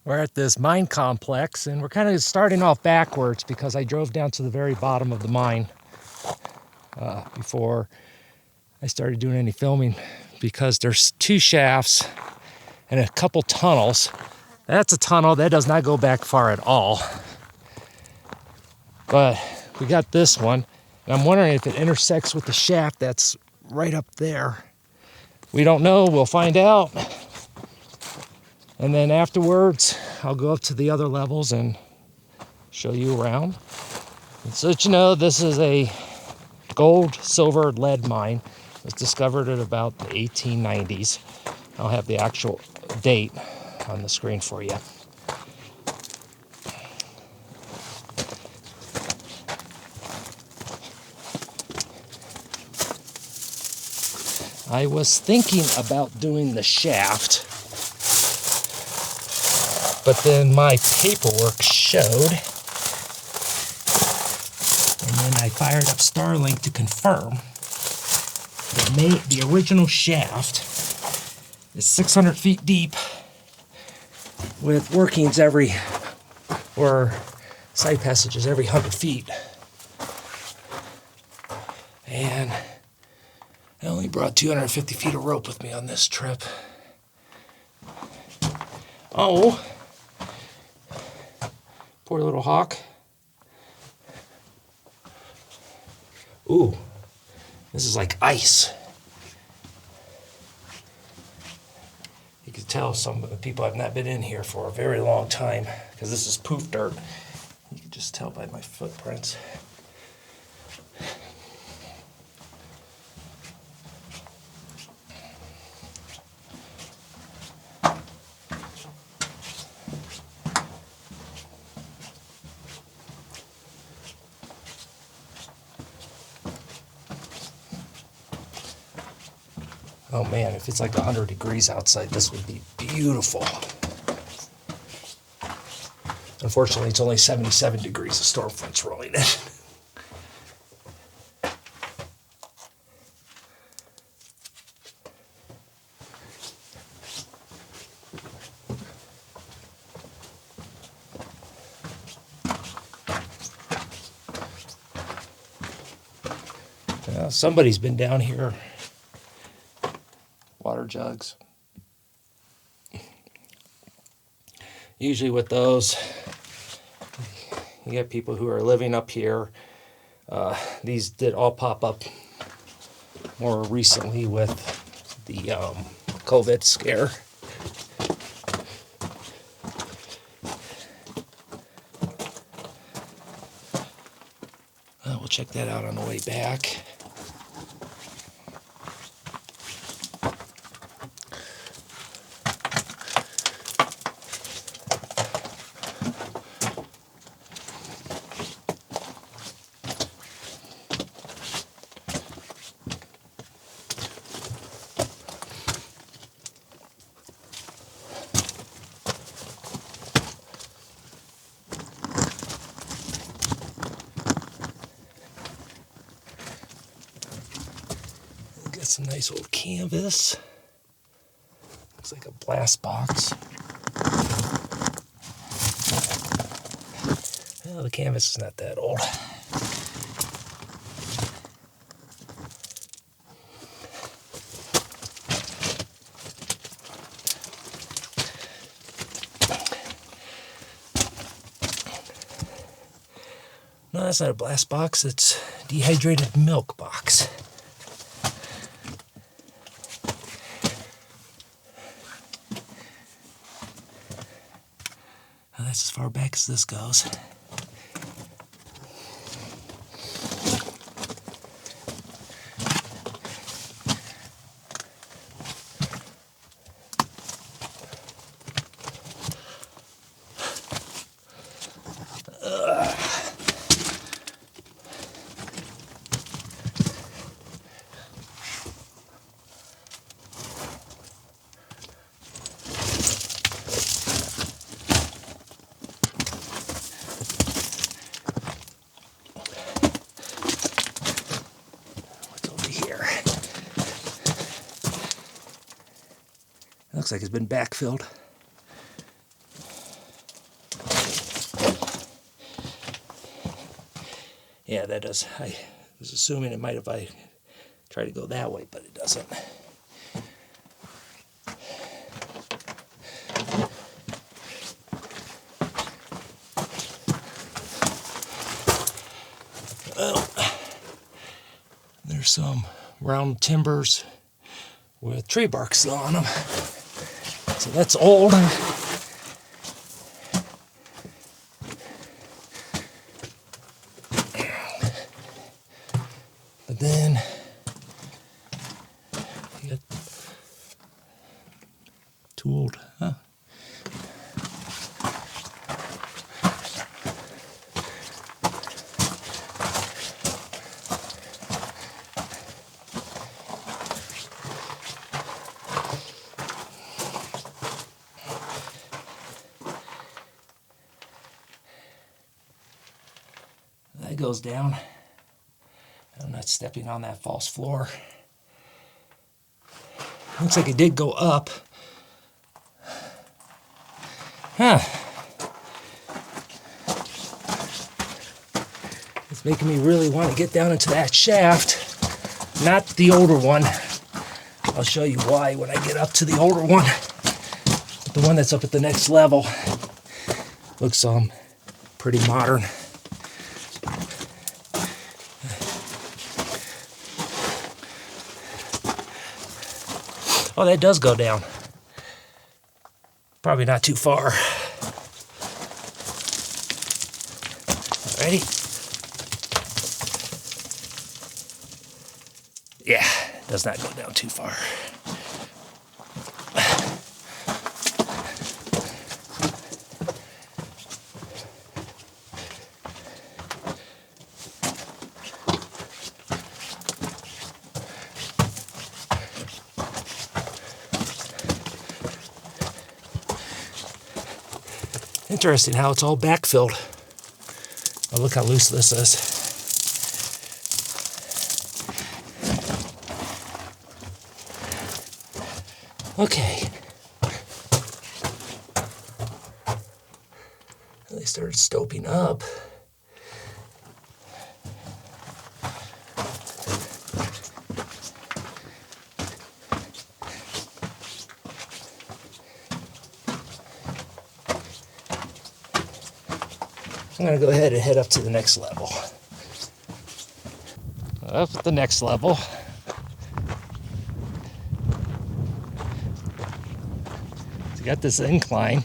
We're at this mine complex, and we're kind of starting off backwards because I drove down to the very bottom of the mine before I started doing any filming, because there's 2 shafts and a couple tunnels. That's a tunnel that does not go back far at all. But we got this one, and I'm wondering if it intersects with the shaft that's right up there. We don't know, we'll find out. And then afterwards, I'll go up to the other levels and show you around. And so that you know, this is a gold, silver, lead mine. It was discovered at about the 1890s. I'll have the actual date on the screen for you. I was thinking about doing the shaft, but then my paperwork showed, and then I fired up Starlink to confirm that the original shaft is 600 feet deep with workings or side passages every 100 feet. And I only brought 250 feet of rope with me on this trip. Oh, poor little hawk. Ooh, this is like ice. You can tell some of the people have not been in here for a very long time, because this is poof dirt. You can just tell by my footprints. Oh man, if it's like 100 degrees outside, this would be beautiful. Unfortunately, it's only 77 degrees. The storm front's rolling in. Somebody's been down here. Water jugs. Usually with those, you get people who are living up here. These did all pop up more recently with the COVID scare. We'll check that out on the way back. Got some nice old canvas. Looks like a blast box. Well, the canvas is not that old. No, that's not a blast box. It's dehydrated milk box. Well, that's as far back as this goes. Looks like it's been backfilled. Yeah, that does. I was assuming it might if I try to go that way, but it doesn't. Well, there's some round timbers with tree bark still on them. So that's old. But then you got tooled, huh? That goes down. I'm not stepping on that false floor. Looks like it did go up. Huh. It's making me really want to get down into that shaft. Not the older one. I'll show you why when I get up to the older one. The one that's up at the next level. Looks pretty modern. Oh, that does go down. Probably not too far. Ready? Yeah, does not go down too far. Interesting how it's all backfilled. Oh, look how loose this is. Okay. They started stoping up. I'm going to go ahead and head up to the next level. Up at the next level. You got this incline.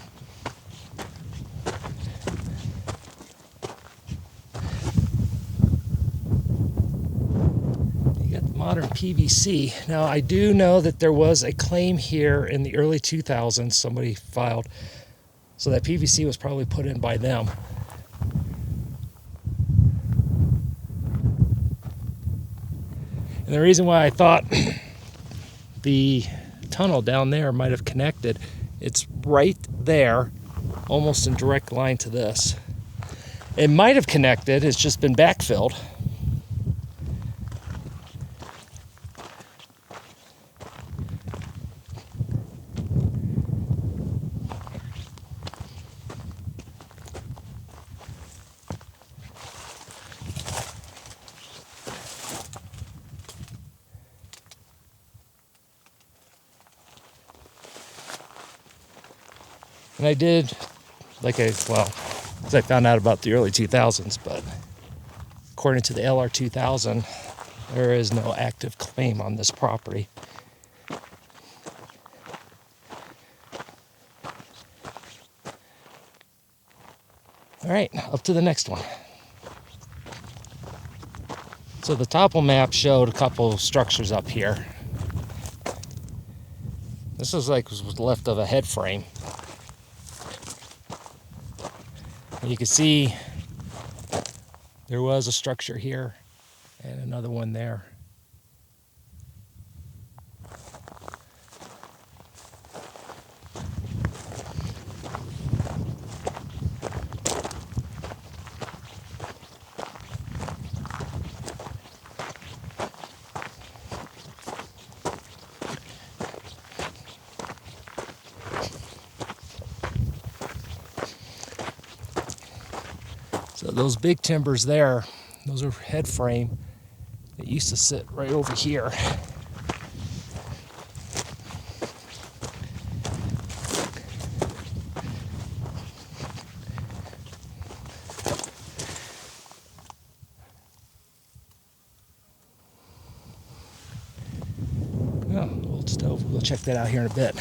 You got the modern PVC. Now, I do know that there was a claim here in the early 2000s, somebody filed, so that PVC was probably put in by them. And the reason why I thought the tunnel down there might have connected, it's right there, almost in direct line to this. It might have connected, it's just been backfilled. And I did, because I found out about the early 2000s, but according to the LR 2000, there is no active claim on this property. All right, up to the next one. So the topo map showed a couple structures up here. This was was left of a head frame. You can see there was a structure here and another one there. So those big timbers there, Those are head frame that used to sit right over here. Oh, old stove. We'll check that out here in a bit.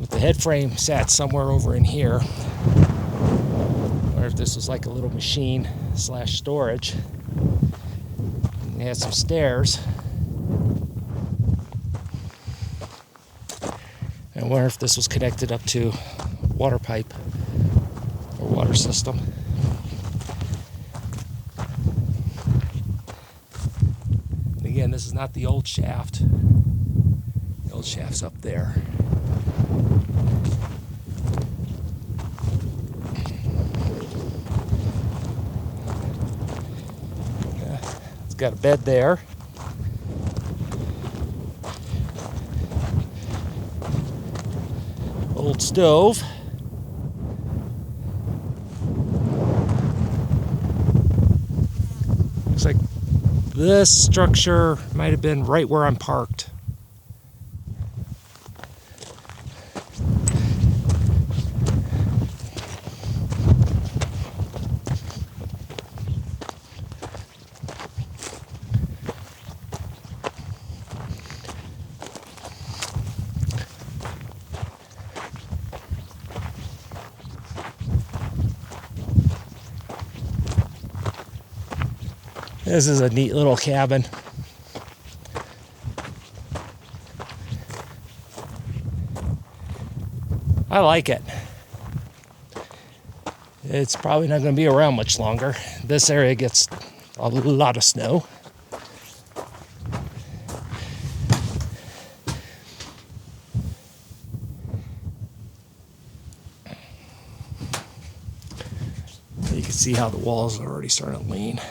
The head frame sat somewhere over in here, or if this was like a little machine slash storage. And it had some stairs. I wonder if this was connected up to water pipe or water system. And again, this is not the old shaft. The old shaft's up there. It's got a bed there. Old stove. Looks like this structure might have been right where I'm parked. This is a neat little cabin. I like it. It's probably not going to be around much longer. This area gets a lot of snow. You can see how the walls are already starting to lean.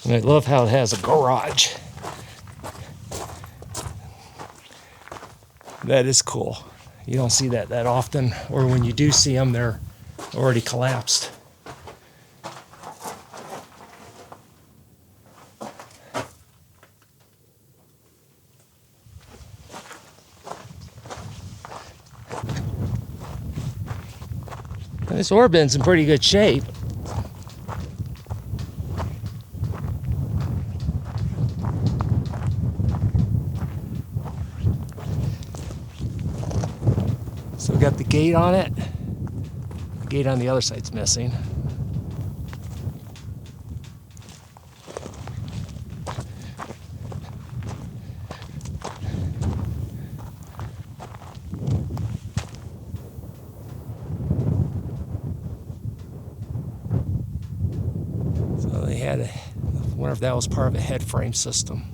And I love how it has a garage. That is cool. You don't see that often, or when you do see them, they're already collapsed. This ore bin's in pretty good shape. So we got the gate on it. The gate on the other side's missing. So they had I wonder if that was part of a head frame system.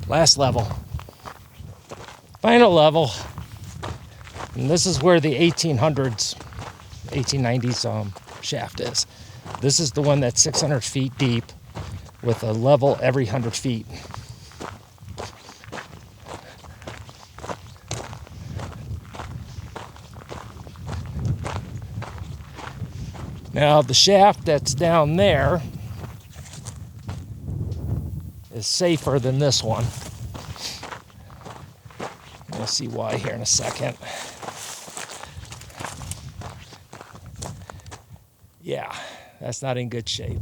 Last level. Final level. And this is where the 1800s, 1890s shaft is. This is the one that's 600 feet deep with a level every 100 feet. Now the shaft that's down there is safer than this one. We'll see why here in a second. Yeah, that's not in good shape.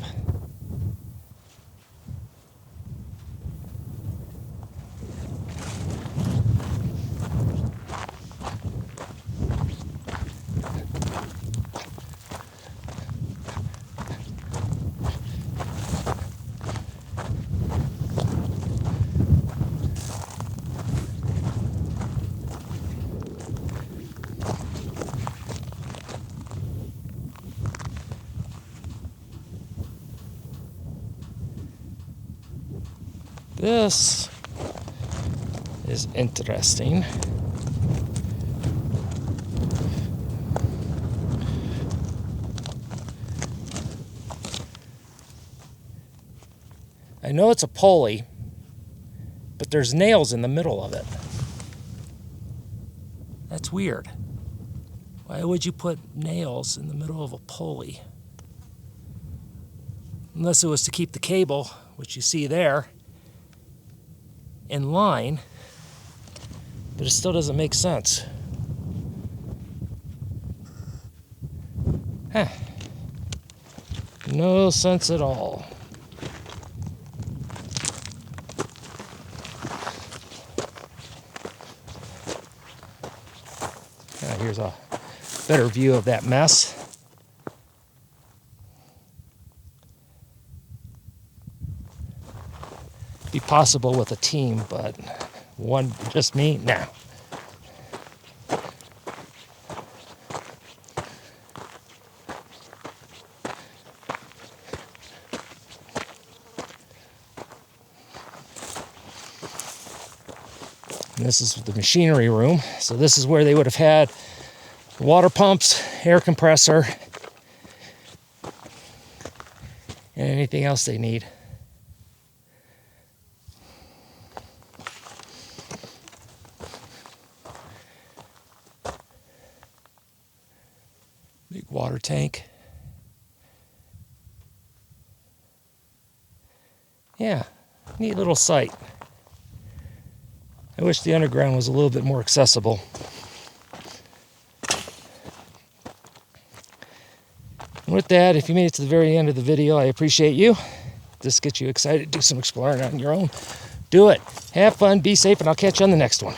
This is interesting. I know it's a pulley, but there's nails in the middle of it. That's weird. Why would you put nails in the middle of a pulley? Unless it was to keep the cable, which you see there, in line, but it still doesn't make sense. Huh. No sense at all. Here's a better view of that mess. Be possible with a team, but one, just me, nah. And this is the machinery room. So this is where they would have had water pumps, air compressor, and anything else they need. Big water tank. Yeah, neat little site. I wish the underground was a little bit more accessible. And with that, if you made it to the very end of the video, I appreciate you. This gets you excited to do some exploring on your own. Do it. Have fun, be safe, and I'll catch you on the next one.